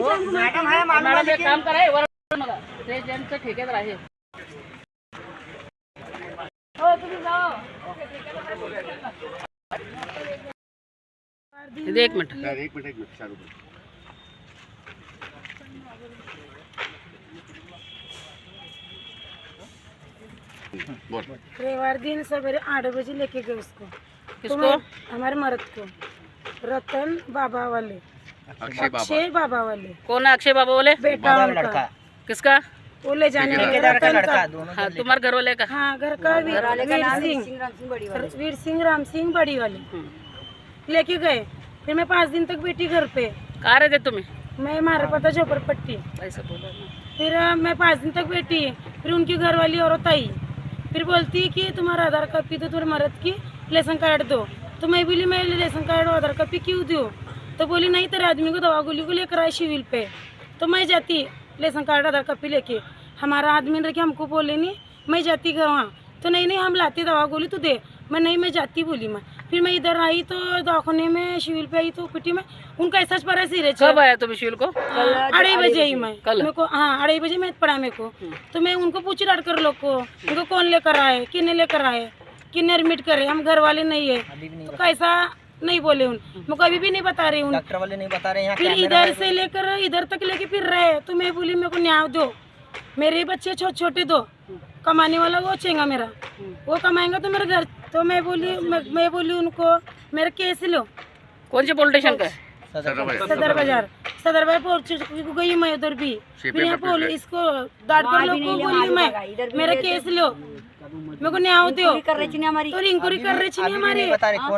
Madam एक काम करा मला ते ज्यांचं ठेकेदार आहे हो तुम्ही जाओ एक मिनिट रविवार दिन सवेरे 8 बजे लेके गए उसको। किसको? हमारे मर्द को। रतन बाबा वाले, अक्षय बाबा वाले। कौन है अक्षय बाबा वाले? बेटा उनका। किसका? वो ले जाने वाले रतन का। हाँ तुम्हारे घर वाले का? हाँ घर का वीर सिंह राम सिंह बड़ी वाले लेके गए। फिर मैं 5 दिन तक बैठी घर पे। कहाँ रहते तुम्हें? मैं मारा पता झोपड़पट्टी। ऐसा बोला ना। फिर मैं 5 दिन तक बैठी। फिर उनकी घर वाली औरत आई, फिर बोलती कि तुम्हारा आधार कॉपी तो तुम्हारे मर्द की लेसन कार्ड दो। तो मैं बोली मैं लेसन कार्ड और आधार कॉपी क्यों दूँ? तो बोली नहीं तेरे आदमी को दवा गोली को लेकर आए सिविल पे। तो मैं जाती लेसन कार्ड आधार कॉपी लेके। हमारा आदमी रखे हमको बोले नहीं, मैं जाती घर वहाँ। तो नहीं हम लाते दवा गोली तो दे। मैं जाती बोली मैं। फिर मैं इधर आई तो दवाखाने में सिविल पे आई तो पिटी में उनका ऐसा पड़ा सिरे। कब आया तुम सिविल को? 2:30 बजे आई मैं। कल? मेरे को हाँ 2:30 बजे मैं पड़ा मेरे को। तो मैं उनको पूछी डांट कर लोग को उनको कौन लेकर आए, किन्ने लेकर आए, किन्ने एडमिट करे, हम घर वाले नहीं है। तो कैसा नहीं बोले उन मैं कभी भी नहीं बता रही हूँ, डॉक्टर वाले नहीं बता रहे हैं। फिर इधर से लेकर इधर तक लेके फिर रहे। तो मैं बोली मेरे को न्याय दो, मेरे बच्चे छोटे छोटे दो, कमाने वाला वो चेंगा मेरा, वो कमाएंगा तो मेरे घर। तो मैं बोली उनको मेरा केस लो। कौन से पुलिस स्टेशन का? सदर बाजार पहुंच गई मैं उधर भी। फिर यहाँ पुलिस को डांट कर लोग को बोली मैं मेरा केस लो, मेरे को न्याय दो। तो इंक्वायरी कर रही थी हमारी,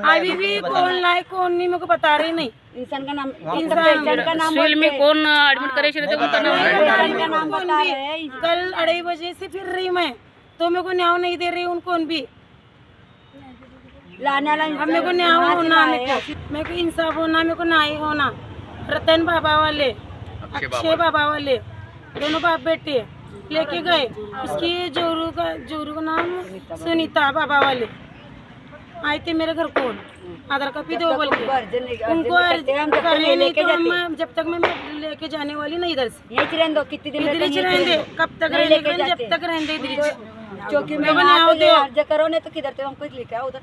अभी भी कौन लाए कौन नहीं मेरे को बता रही नहीं। इंसान का नाम सिविल में कौन एडमिट करे कल 2:30 बजे से फिर रही मैं, तो मेरे को न्याय नहीं दे रही उनको भी। मेरे को न्याय होना, मेरे को इंसाफ होना, मेरे को न्याय होना। रतन बाबा वाले, अक्षय बाबा वाले दोनों बाप बेटे लेके गए। उसकी जोरू का नाम सुनीता बाबा वाले आए थे मेरे घर को आधार कॉपी दो बोल के। उनको करने नहीं तो हम जब तक मैं लेके जाने वाली नहीं इधर से। कितने दिन रहने कब तक रहेंगे, जब तक रहेंगे इधर। चौकी में अर्ज करो नहीं तो किधर तो हमको लेके आओ उधर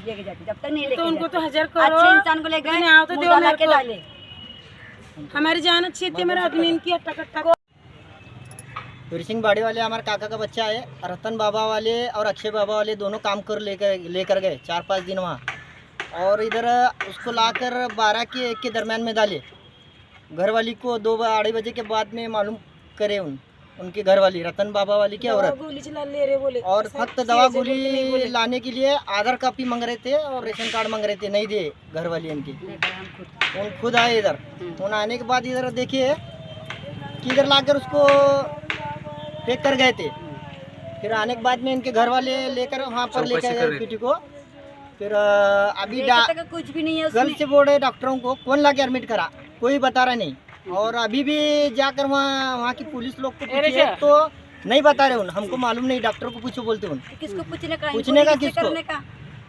लेके जाते। जब तक नहीं लेके तो उनको तो 1000 अच्छे करो, इंसान को लेके तो दो के डाले। हमारी जान अच्छी थी, मेरा आदमी इनकी अट्टा कट्टा। वीर सिंह बाड़ी वाले हमारे काका का बच्चा है। रतन बाबा वाले और अक्षय बाबा वाले दोनों काम कर लेकर गए 4-5 दिन वहाँ, और इधर उसको लाकर 12 के 1 के दरम्यान में डाले। घर वाली को 2-2:30 बजे के बाद में मालूम करे उनकी घर वाली रतन बाबा वाली की औरत। और फक्त दवा गोली लाने के लिए आधार कॉपी मांग रहे थे और रेशन कार्ड मांग रहे थे, नहीं दिए घर वाली इनकी। उन खुद आए इधर। उन आने के बाद इधर देखिए कि इधर लाकर उसको फेंक कर गए थे। फिर आने के बाद में इनके घर वाले लेकर वहाँ पर लेकर गए पीटी को। फिर अभी कुछ भी नहीं है गर्ल से बोल रहे डॉक्टरों को कौन ला के एडमिट करा, कोई बता रहा नहीं। और अभी भी जाकर वहाँ की पुलिस लोग को पूछे तो नहीं बता रहे हमको मालूम नहीं, डॉक्टर को पूछो बोलते किसको पूछने का किसको।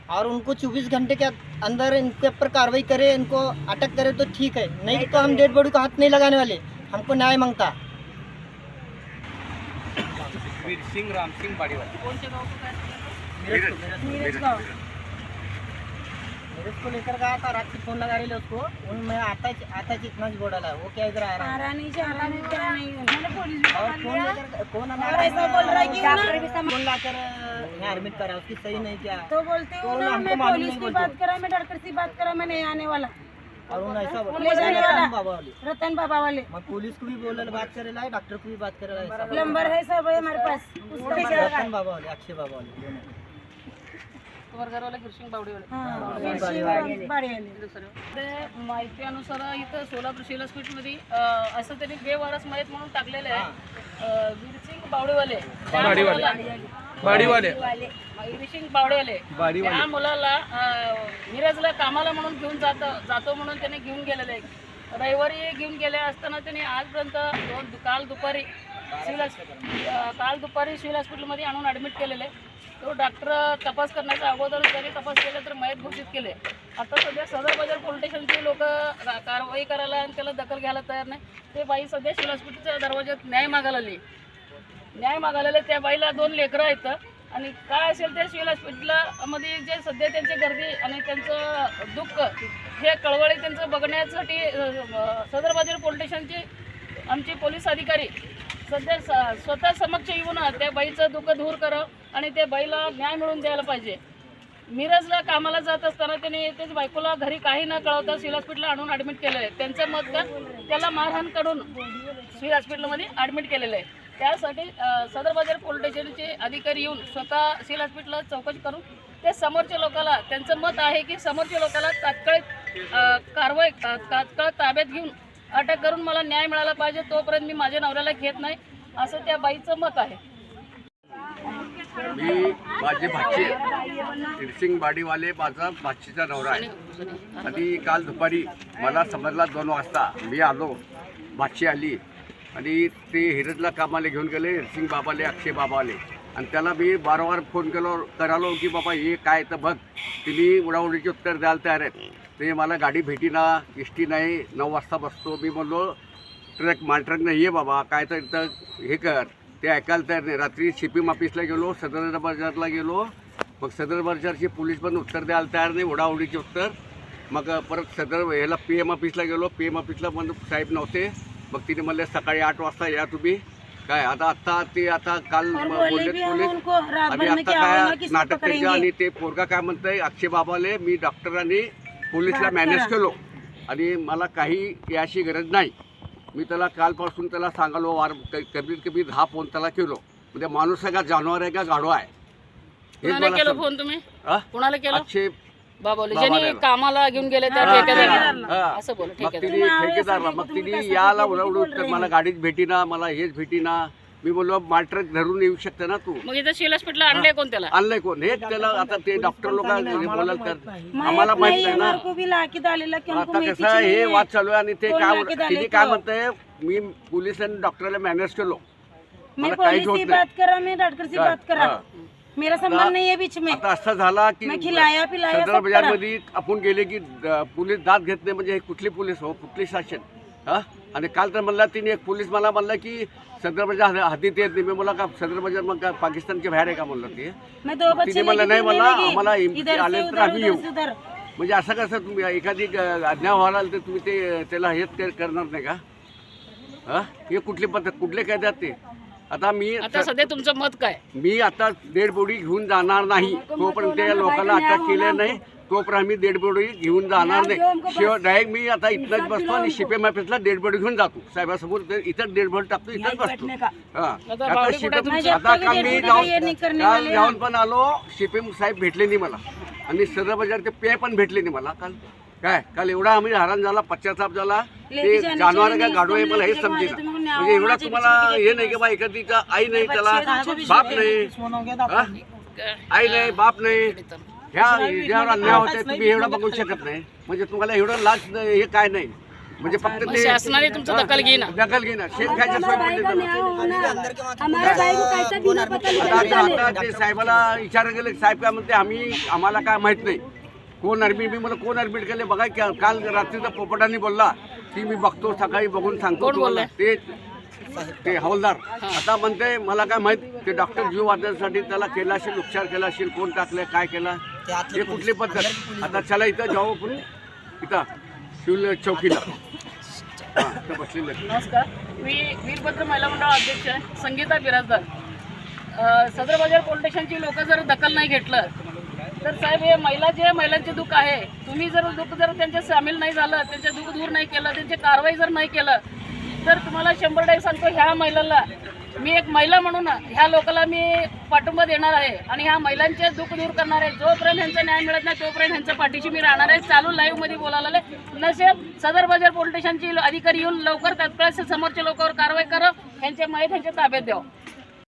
और उनको 24 घंटे के अंदर इनके ऊपर कार्रवाई करे, इनको अटक करे तो ठीक है, नहीं तो हम डेड बॉडी को हाथ नहीं लगाने वाले। हमको न्याय मांगता। वीर सिंह राम सिंह बाड़ी वाले कौन से गाँव को? मेरे को लेकर गया था, रात की फोन लगा रही है उसको। मैं आता इतना ही बोला वो क्या इधर आ रहा है, नहीं जा रहा नहीं क्या नहीं। और फोन लेकर कौन ऐसा बोल रहा है कि फोन लाकर यहाँ एडमिट करा, उसकी सही नहीं किया। तो बोलते हो ना मैं पुलिस की बात करा, मैं डॉक्टर से बात करा, मैं नहीं आने वाला। और उन्होंने ऐसा ले जाने वाला बाबा रतन बाबा वाले। मैं पुलिस को भी बोल बात करे ला, डॉक्टर को भी बात करे ला। नंबर है सब है हमारे पास। रतन बाबा वाले, अक्षय बाबा वाले, तुम्हारे घर वाले वीर सिंह बावडे वाले? माहितीनुसार इथं सोलापूर सिव्हिल हॉस्पिटलमध्ये असं त्यांनी बेवारस मयत म्हणून टाकलेलं आहे वीर सिंग बावडेवाले वीर सिंग बावडेवाले त्या मुलाला मिरजला कामाला म्हणून घेऊन जातो म्हणून त्याने घेऊन गेलेले आहे। रविवारी घेऊन गेले असताना त्यांनी आजपर्यंत काल दुपारी काल दुपारी सिव्हिल हॉस्पिटलमध्ये आणून ॲडमिट केलेले. तो डॉक्टर तपास करण्याच्या अगोदर जरी तपास केला तर मयत घोषित केले. आता सध्या सदर बाजार पोलीस स्टेशनचे लोक कारवाई करायला आणि त्याला दखल घ्यायला तयार नाही. ते बाई सध्या सिव्हिल हॉस्पिटलच्या दरवाज्यात न्याय मागायला त्या बाईला 2 लेकरं आहेत. आणि काय असेल त्या सिव्हिल हॉस्पिटलमध्ये जे सध्या त्यांची गर्दी आणि त्यांचं दुःख हे कळवळे त्यांचं बघण्यासाठी सदर बाजार पोलीस स्टेशनचे आमचे पोलीस अधिकारी सध्या स्वतः समक्ष येऊन त्या बाईचं दुःख दूर करावं आणि त्या बाईला न्याय मिळवून द्यायला पाहिजे. मिरजला कामाला जात असताना त्याने त्याच बायकोला घरी काही न कळवता सिव्हिल हॉस्पिटलला आणून ॲडमिट केलेलं आहे. त्यांचं मत का त्याला मारहाण करून सिव्हिल हॉस्पिटलमध्ये ॲडमिट केलेलं आहे. त्यासाठी सदर बाजार पोलीस स्टेशनचे अधिकारी येऊन स्वतः सिव्हिल हॉस्पिटलला चौकशी करून ते समोरच्या लोकाला त्यांचं मत आहे की समोरच्या लोकाला तात्काळ ताब्यात घेऊन अटक करून मला न्याय मिळाला पाहिजे. तोपर्यंत मी माझ्या नवऱ्याला घेत नाही असं त्या बाईचं मत आहे. मी माझे भाची विरसिंगवाडीवाले माझा भाचीचा नवरा आहे. आणि काल दुपारी मला समजला 2 वाजता मी आलो, भाची आली आणि ते हिरजला कामाला घेऊन गेले विरसिंग बाबाले, अक्षय बाबाले. आणि त्याला मी वारंवार फोन करालो की बाबा हे काय तर बघ. तिने उडाउडीचे उत्तर द्यायला तयार आहेत. ते मला गाडी भेटीना, एसटी नाही, 9 वाजता बसतो. मी म्हणलो ट्रक नाही ये बाबा, काय तर इथं हे कर. ते ऐकायला तयार नाही. रात्री शिपिंग ऑफिसला गेलो, सदर बाजारला गेलो. मग सदर बाजारचे पोलीस पण उत्तर द्यायला तयार नाही, उडाउडीचे उत्तर. मग परत सदर ह्याला PM ऑफिसला गेलो. PM ऑफिसला पण साहेब नव्हते. मग तिने म्हणले सकाळी 8 वाजता या तुम्ही. काय आता ते आता काल बोलले पोलीस. आणि आता काय नाटक त्याच्या. आणि ते पोरगा काय म्हणतंय अक्षय बाबाले मी डॉक्टरांनी पोलीसला मॅनेज केलो आणि मला काही याची गरज नाही. मी त्याला कालपासून त्याला सांगालो कमीत कमी 10 फोन त्याला केलो. म्हणजे माणूस आहे का जानवर आहे का गाढवा आहे हेच मला केलं फोन तुम्ही कोणाला केलं? अक्षय बाबाले ज्यांनी कामाला घेऊन गेले त्या ठेकेदाराला असं बोल. मग तिने ठेकेदारला मग तिने याला उडवून मला गाडीच भेटीना, मला हेच भेटीना. मी बोललो मालट्रक धरून येऊ शकते ना तू. मग इथं सिव्हिल हॉस्पिटलला आणलंय कोण त्याला? आणलंय कोण हेच त्याला. आता ते डॉक्टर लोक बोलाल तर आम्हाला माहित नाही ना. आता कसं आहे हे वाद चालू आहे. आणि ते काय तिने काय म्हणतंय मी पोलीस आणि डॉक्टरला मॅनेज केलो, मला काहीच होत नाही. मेरा संबंध नहीं है बीच में. आता असं झाला की सदर बाजारमध्ये आपण गेले की पोलीस दाद घेत नाही. म्हणजे कुठली पोलीस हो, कुठली शासन. हा. आणि काल तर म्हणला तिने एक पोलीस मला म्हणला की सदर बाजार हद्दीत येत नाही. मी मला का सदर बाजार मग का पाकिस्तानच्या बाहेर आहे का म्हणलं ते. तिने म्हणलं नाही मला आम्हाला आले तर आम्ही येऊ. म्हणजे असं कसं तुम्ही एखादी अज्ञा व्हायला तर तुम्ही ते त्याला हेच करणार नाही का? हा. हे कुठली पद्धत कुठले कायद्यात ते. आता सध्या तुमचं मत काय? मी आता डेड बॉडी घेऊन जाणार नाही तोपर्यंत त्या लोकांना अटक केलं नाही तोपर्यंत आम्ही डेड बॉडी घेऊन जाणार नाही. शिवाय डायरेक्ट मी आता इथंच बसतो आणि शिपिंग ऑफिसला डेड बॉडी घेऊन जातो साहेबासमोर. इथंच डेड बॉडी टाकतो, इथंच बसतो. आता काल मी जाऊन पण आलो, शिपिंग साहेब भेटले नाही मला आणि सदर बाजारचे पे पण भेटले नाही मला. काल एवढा आम्ही हैराण झाला, पश्चाताप झाला. ते जानवर का गाडो आहे मला हे समजेना. म्हणजे एवढा तुम्हाला हे नाही की बा एखादीचा आई नाही, त्याला बाप नाही, आई नाही, बाप नाही. ह्यावर अन्याय होते तुम्ही एवढा बघू शकत नाही. म्हणजे तुम्हाला एवढं लाच हे काय नाही. म्हणजे फक्त ते शासनाने तुमचं दखल घेईना शेत खायच्या सोय पडली. आता ते साहेबाला विचारलं गेलं, साहेब काय म्हणते आम्हाला काय माहित नाही कोण ॲडमिट. मी मला कोण ॲडमिट केले बघा. काल रात्रीचा पोपटांनी बोलला की मी बघतो सकाळी बघून सांगतो. ते हवालदार आता म्हणते मला काय माहित. ते डॉक्टर जीव वाचण्यासाठी त्याला केला असेल, उपचार केला असेल, कोण टाकले काय केला हे कुठली पद्धत. आता चला इथं जाऊ आपण इथं शिवल चौकीला बसलेलं. नमस्कार, मी वीरभद्र महिला मंडळ अध्यक्ष आहे, संगीता बिराजदार. सदर बाजार पोलीस स्टेशनची लोक जर दखल नाही घेतलं तर साहेब हे महिलांचे दुःख आहे. तुम्ही जर दुःख त्यांच्या सामील नाही झालं, त्यांचे दुःख दूर नाही केलं, त्यांची कारवाई जर नाही केलं तर तुम्हाला 100% सांगतो ह्या महिलाला मी एक महिला म्हणून ह्या लोकांना मी पाठिंबा देणार आहे आणि ह्या महिलांचे दुःख दूर करणार आहे. जोपर्यंत ह्यांचा न्याय मिळत नाही तोपर्यंत ह्यांच्या पाठीशी मी राहणार आहे. चालू लाईव्हमध्ये बोलायला नसेल सदर बाजार पोलीस स्टेशनचे अधिकारी येऊन लवकर तात्काळ समोरच्या लोकांवर कारवाई करा, ह्यांच्या माहीत ह्यांच्या ताब्यात द्यावं.